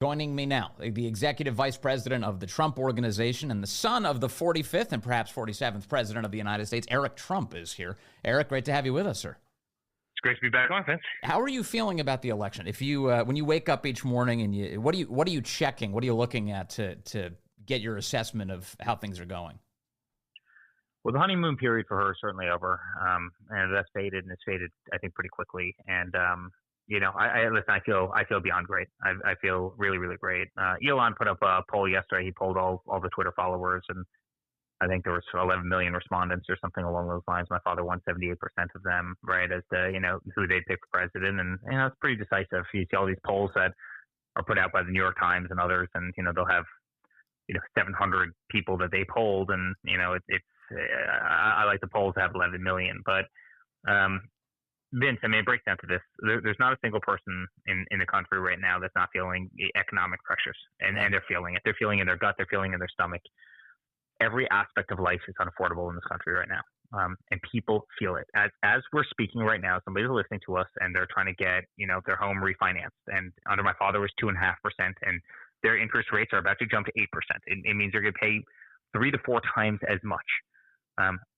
Joining me now, the executive vice president of the Trump Organization and the son of the 45th and perhaps 47th president of the United States, Eric Trump, is here. Eric, great to have you with us, sir. It's great to be back on, Vince. How are you feeling about the election? If you, when you wake up each morning, and what are you checking? What are you looking at to get your assessment of how things are going? Well, the honeymoon period for her is certainly over, and that's faded, and it's faded, I think, pretty quickly. And listen, I feel beyond great. I feel really, really great. Elon put up a poll yesterday. He polled all the Twitter followers, and I think there was 11 million respondents or something along those lines. My father won 78% of them, right, as to, who they'd pick for president. And, it's pretty decisive. You see all these polls that are put out by the New York Times and others, and, they'll have, 700 people that they polled. And, I like the polls to have 11 million. But, Vince, it breaks down to this. There's not a single person in the country right now that's not feeling economic pressures. And they're feeling it. They're feeling it in their gut. They're feeling it in their stomach. Every aspect of life is unaffordable in this country right now. And people feel it. As we're speaking right now, somebody's listening to us and they're trying to get, their home refinanced. And under my father was 2.5%, and their interest rates are about to jump to 8%. It means they're going to pay 3 to 4 times as much.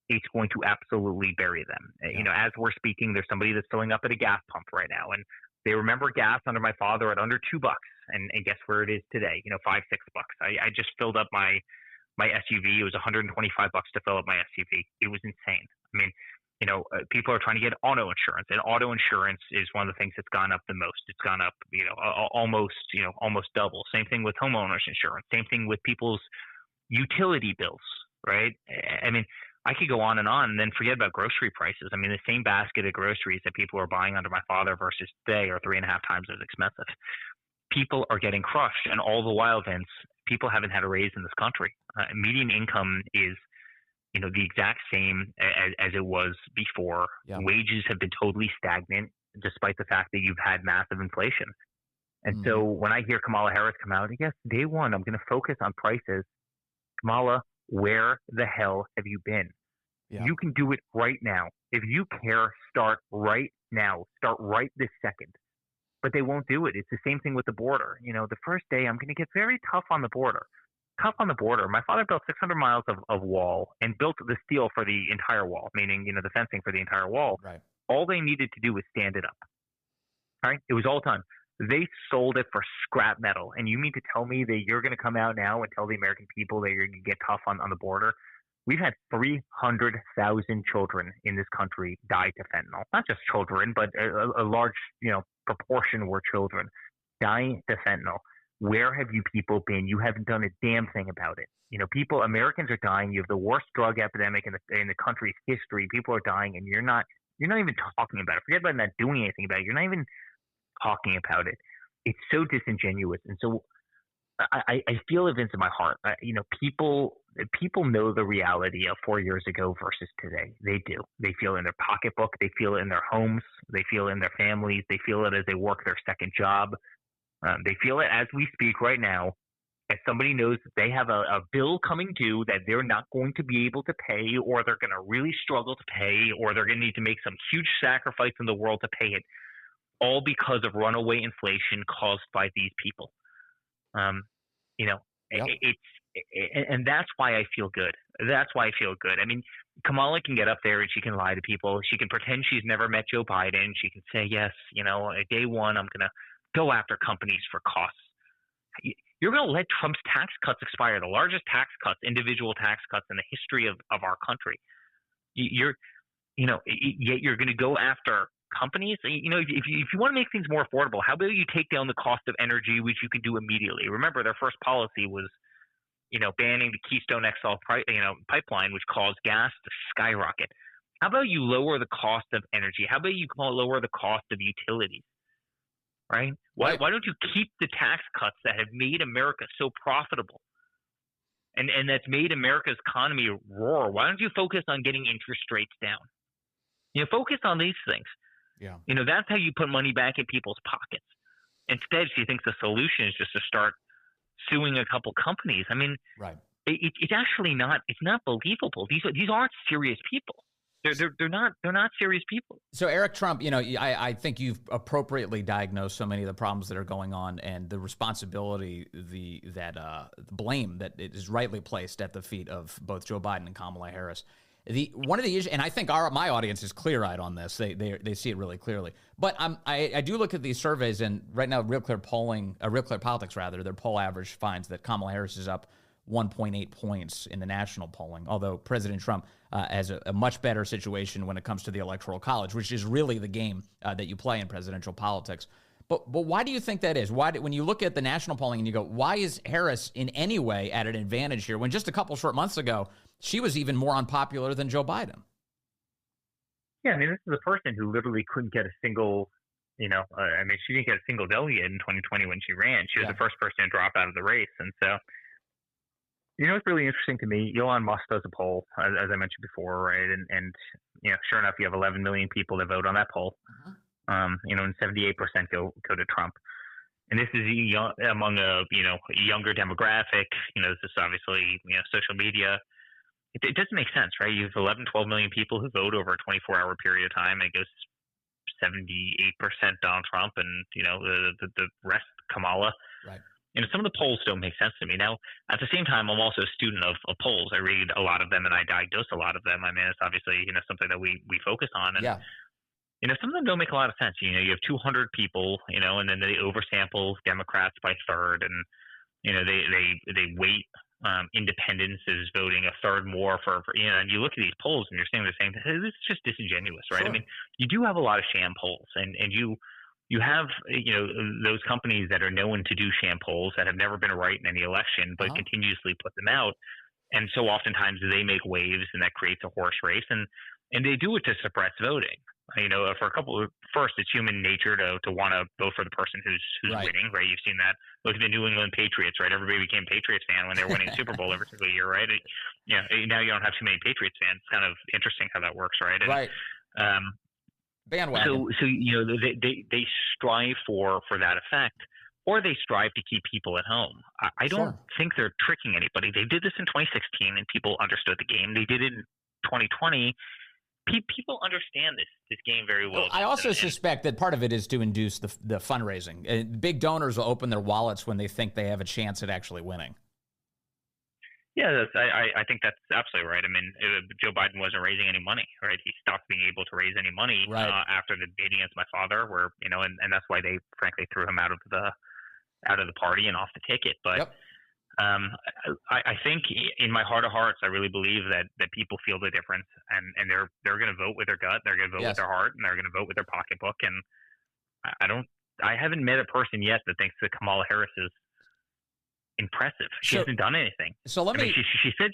It's going to absolutely bury them. Yeah. As we're speaking, there's somebody that's filling up at a gas pump right now, and they remember gas under my father at under $2, and guess where it is today? $5, $6. I just filled up my SUV. It was $125 to fill up my SUV. It was insane. People are trying to get auto insurance, and auto insurance is one of the things that's gone up the most. It's gone up, almost double. Same thing with homeowners insurance. Same thing with people's utility bills, right? I could go on, and then forget about grocery prices. The same basket of groceries that people are buying under my father versus today are 3.5 times as expensive. People are getting crushed, and all the while, Vince, people haven't had a raise in this country. Median income is, the exact same as it was before. Yeah. Wages have been totally stagnant, despite the fact that you've had massive inflation. And so when I hear Kamala Harris come out, yes, day one, I'm going to focus on prices. Kamala, where the hell have you been? Yeah. You can do it right now. If you care, start right now. Start right this second. But they won't do it. It's the same thing with the border. The first day, I'm going to get very tough on the border. Tough on the border. My father built 600 miles of wall and built the steel for the entire wall, meaning, the fencing for the entire wall. Right. All they needed to do was stand it up. All right? It was all done. They sold it for scrap metal. And you mean to tell me that you're going to come out now and tell the American people that you're going to get tough on the border? We've had 300,000 children in this country die to fentanyl. Not just children, but a large, proportion were children dying to fentanyl. Where have you people been? You haven't done a damn thing about it. Americans are dying. You have the worst drug epidemic in the country's history. People are dying, and you're not even talking about it. Forget about not doing anything about it. You're not even talking about it. It's so disingenuous. And so I feel it, Vince, in my heart. People know the reality of 4 years ago versus today. They do. They feel it in their pocketbook. They feel it in their homes. They feel it in their families. They feel it as they work their second job. They feel it as we speak right now, as somebody knows that they have a bill coming due that they're not going to be able to pay, or they're going to really struggle to pay, or they're going to need to make some huge sacrifice in the world to pay it, all because of runaway inflation caused by these people. Yep. And that's why I feel good. That's why I feel good. Kamala can get up there and she can lie to people. She can pretend she's never met Joe Biden. She can say, yes, day one, I'm going to go after companies for costs. You're going to let Trump's tax cuts expire, the largest tax cuts, individual tax cuts in the history of our country. Yet you're going to go after companies. If you want to make things more affordable, how about you take down the cost of energy, which you can do immediately? Remember, their first policy was, banning the Keystone XL pipeline, which caused gas to skyrocket. How about you lower the cost of energy? How about you lower the cost of utilities? Right? Why don't you keep the tax cuts that have made America so profitable and that's made America's economy roar? Why don't you focus on getting interest rates down? Focus on these things. Yeah. That's how you put money back in people's pockets. Instead, she thinks the solution is just to start suing a couple companies. Right. It's actually not. It's not believable. These aren't serious people. They're not serious people. So Eric Trump, I think you've appropriately diagnosed so many of the problems that are going on, and the responsibility, the blame that is rightly placed at the feet of both Joe Biden and Kamala Harris. One of the issues, and I think my audience is clear-eyed on this. They see it really clearly. But I do look at these surveys, and right now, Real Clear Politics, their poll average finds that Kamala Harris is up 1.8 points in the national polling, although President Trump has a much better situation when it comes to the Electoral College, which is really the game that you play in presidential politics. But why do you think that is? When you look at the national polling and you go, why is Harris in any way at an advantage here when just a couple short months ago, she was even more unpopular than Joe Biden? Yeah, I mean, this is a person who literally couldn't get a single, she didn't get a single delegate in 2020 when she ran. She was the first person to drop out of the race. And so, it's really interesting to me. Elon Musk does a poll, as I mentioned before, right? And sure enough, you have 11 million people that vote on that poll. And 78% go to Trump. And this is among a younger demographic. This is obviously social media. It doesn't make sense, right? You have 11, 12 million people who vote over a 24-hour period of time, and it goes 78% Donald Trump, and the rest Kamala. Right. Some of the polls don't make sense to me. Now, at the same time, I'm also a student of polls. I read a lot of them, and I diagnose a lot of them. I mean, it's obviously something that we focus on. And, some of them don't make a lot of sense. You have 200 people, and then they oversample Democrats by third, and they weight independents is voting a third more for and you look at these polls and you're saying the same thing. This is just disingenuous, right? Sure. I mean, you do have a lot of sham polls, and you have those companies that are known to do sham polls that have never been right in any election, but continuously put them out, and so oftentimes they make waves, and that creates a horse race, and they do it to suppress voting. For a couple of first, it's human nature to want to vote for the person who's right. winning, right? You've seen that. Look at the New England Patriots, right? Everybody became Patriots fan when they were winning the Super Bowl every single year, right? Now you don't have too many Patriots fans. It's kind of interesting how that works, right? And, right. Bandwagon. So they strive for that effect, or they strive to keep people at home. I don't think they're tricking anybody. They did this in 2016, and people understood the game. They did it in 2020. People understand this game very well. I also suspect that part of it is to induce the fundraising. Big donors will open their wallets when they think they have a chance at actually winning. Yeah, I think that's absolutely right. I mean, Joe Biden wasn't raising any money, right? He stopped being able to raise any money after the debate against my father, where and that's why they frankly threw him out of the party and off the ticket. But I think in my heart of hearts, I really believe that people feel the difference, and they're going to vote with their gut, they're going to vote with their heart, and they're going to vote with their pocketbook. And I haven't met a person yet that thinks that Kamala Harris is impressive. She hasn't done anything. So she said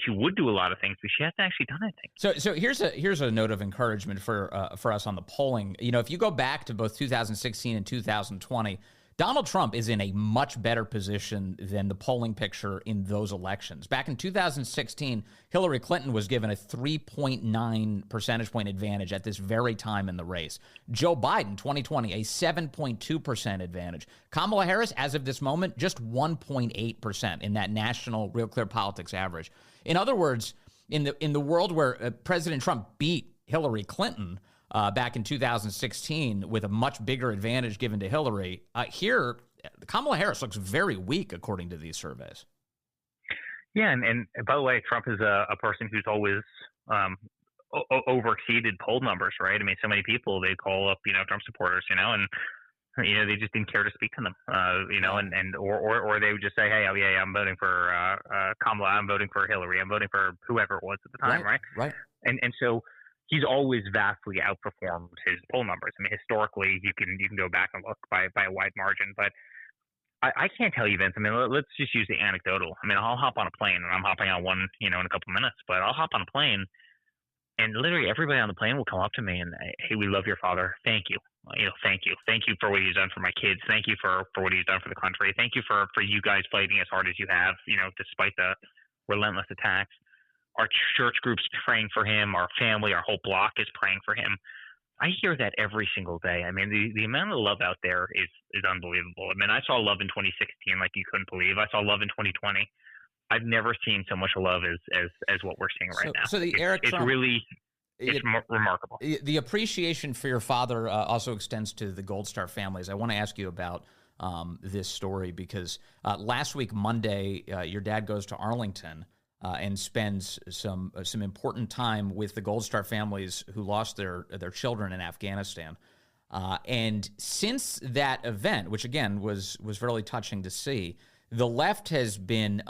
she would do a lot of things, but she hasn't actually done anything. So here's a note of encouragement for us on the polling. If you go back to both 2016 and 2020. Donald Trump is in a much better position than the polling picture in those elections. Back in 2016, Hillary Clinton was given a 3.9 percentage point advantage at this very time in the race. Joe Biden, 2020, a 7.2% advantage. Kamala Harris, as of this moment, just 1.8% in that national Real Clear Politics average. In other words, in the world where President Trump beat Hillary Clinton back in 2016 with a much bigger advantage given to Hillary, here Kamala Harris looks very weak according to these surveys. Yeah, and by the way, Trump is a person who's always overexceeded poll numbers, right? I mean, so many people, they call up Trump supporters, and they just didn't care to speak to them, or they would just say, hey, I'm voting for Kamala, I'm voting for Hillary, I'm voting for whoever it was at the time, right? Right. And so he's always vastly outperformed his poll numbers. I mean, historically, you can go back and look by a wide margin. But I can't tell you, Vince. I mean, let's just use the anecdotal. I mean, I'll hop on a plane, and I'm hopping on one, in a couple of minutes. But I'll hop on a plane, and literally everybody on the plane will come up to me and, hey, we love your father. Thank you. Thank you. Thank you for what he's done for my kids. Thank you for what he's done for the country. Thank you for you guys fighting as hard as you have, despite the relentless attacks. Our church group's praying for him. Our family, our whole block is praying for him. I hear that every single day. I mean, the amount of love out there is unbelievable. I mean, I saw love in 2016 like you couldn't believe. I saw love in 2020. I've never seen so much love as what we're seeing right now. So the Eric Trump, remarkable. The appreciation for your father also extends to the Gold Star families. I want to ask you about this story because last week, Monday, your dad goes to Arlington and spends some important time with the Gold Star families who lost their children in Afghanistan. And since that event, which again was really touching to see, the left has been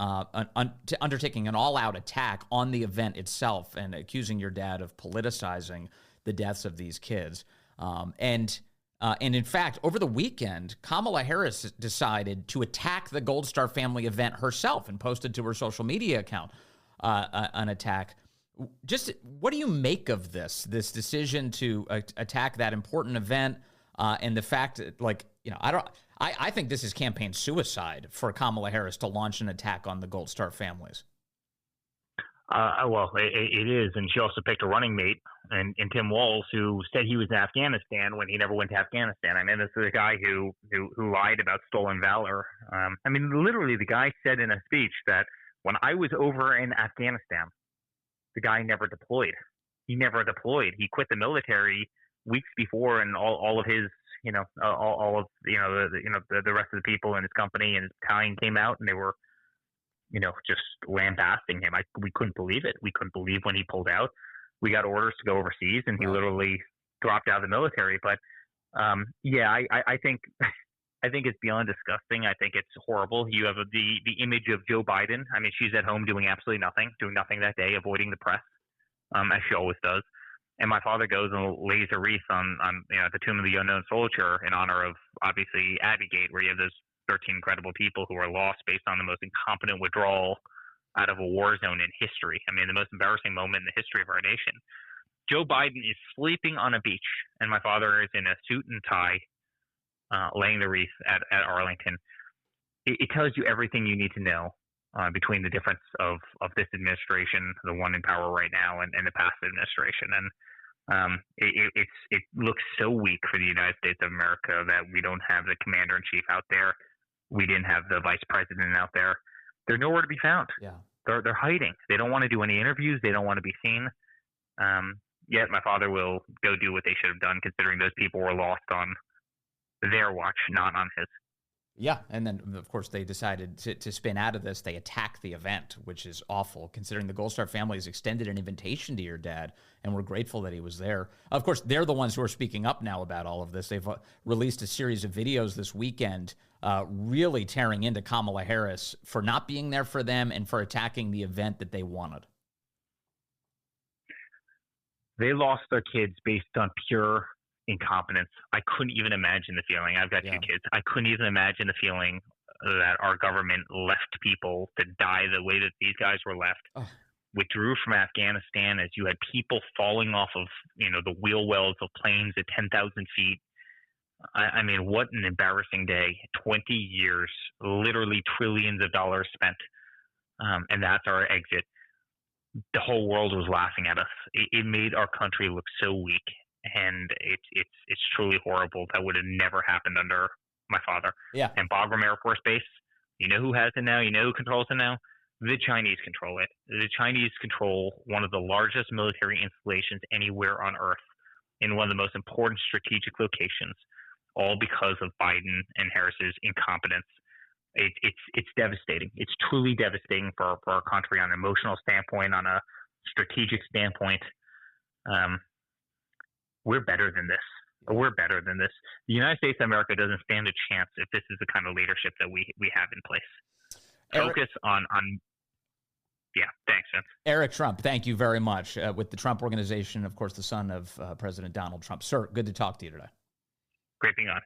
undertaking an all-out attack on the event itself and accusing your dad of politicizing the deaths of these kids. And in fact, over the weekend, Kamala Harris decided to attack the Gold Star family event herself and posted to her social media account an attack. Just what do you make of this decision to attack that important event and the fact that, like, you know, I think this is campaign suicide for Kamala Harris to launch an attack on the Gold Star families. Well, it is, and she also picked a running mate, and Tim Walz, who said he was in Afghanistan when he never went to Afghanistan. I mean, this is a guy who lied about stolen valor. I mean, literally, the guy said in a speech that when I was over in Afghanistan, the guy never deployed. He never deployed. He quit the military weeks before, and all of his, all of the rest of the people in his company and his battalion came out, and they were, just lambasting him. We couldn't believe it. We couldn't believe when he pulled out. We got orders to go overseas, and he literally dropped out of the military. But I think it's beyond disgusting. I think it's horrible. You have the image of Joe Biden. I mean, she's at home doing absolutely nothing, doing nothing that day, avoiding the press, as she always does. And my father goes and lays a wreath on the tomb of the unknown soldier in honor of, obviously, Abbeygate, where you have those 13 incredible people who are lost based on the most incompetent withdrawal out of a war zone in history. I mean, the most embarrassing moment in the history of our nation. Joe Biden is sleeping on a beach, and my father is in a suit and tie, laying the wreath at Arlington. It tells you everything you need to know between the difference of this administration, the one in power right now, and the past administration. And it looks so weak for the United States of America that we don't have the commander-in-chief out there. We didn't have the vice president out there. They're nowhere to be found. Yeah. They're hiding. They don't want to do any interviews. They don't want to be seen. Yet my father will go do what they should have done, considering those people were lost on their watch, not on his. Yeah, and then, of course, they decided to spin out of this. They attacked the event, which is awful, considering the Gold Star family has extended an invitation to your dad, and we're grateful that he was there. Of course, they're the ones who are speaking up now about all of this. They've released a series of videos this weekend really tearing into Kamala Harris for not being there for them and for attacking the event that they wanted. They lost their kids based on pure incompetence. I couldn't even imagine the feeling. I've got two kids. I couldn't even imagine the feeling that our government left people to die the way that these guys were left. Withdrew from Afghanistan as you had people falling off of, the wheel wells of planes at 10,000 feet. I mean, what an embarrassing day. 20 years, literally trillions of dollars spent. And that's our exit. The whole world was laughing at us. It made our country look so weak. And it's truly horrible. That would have never happened under my father. Yeah. And Bagram Air Force Base, you know who has it now? You know who controls it now? The Chinese control it. The Chinese control one of the largest military installations anywhere on Earth in one of the most important strategic locations, all because of Biden and Harris's incompetence. It's devastating. It's truly devastating for our country on an emotional standpoint, on a strategic standpoint. We're better than this. We're better than this. The United States of America doesn't stand a chance if this is the kind of leadership that we have in place. Focus on yeah, thanks, Vince. Eric Trump, thank you very much. With the Trump Organization, of course, the son of President Donald Trump. Sir, good to talk to you today. Great being on.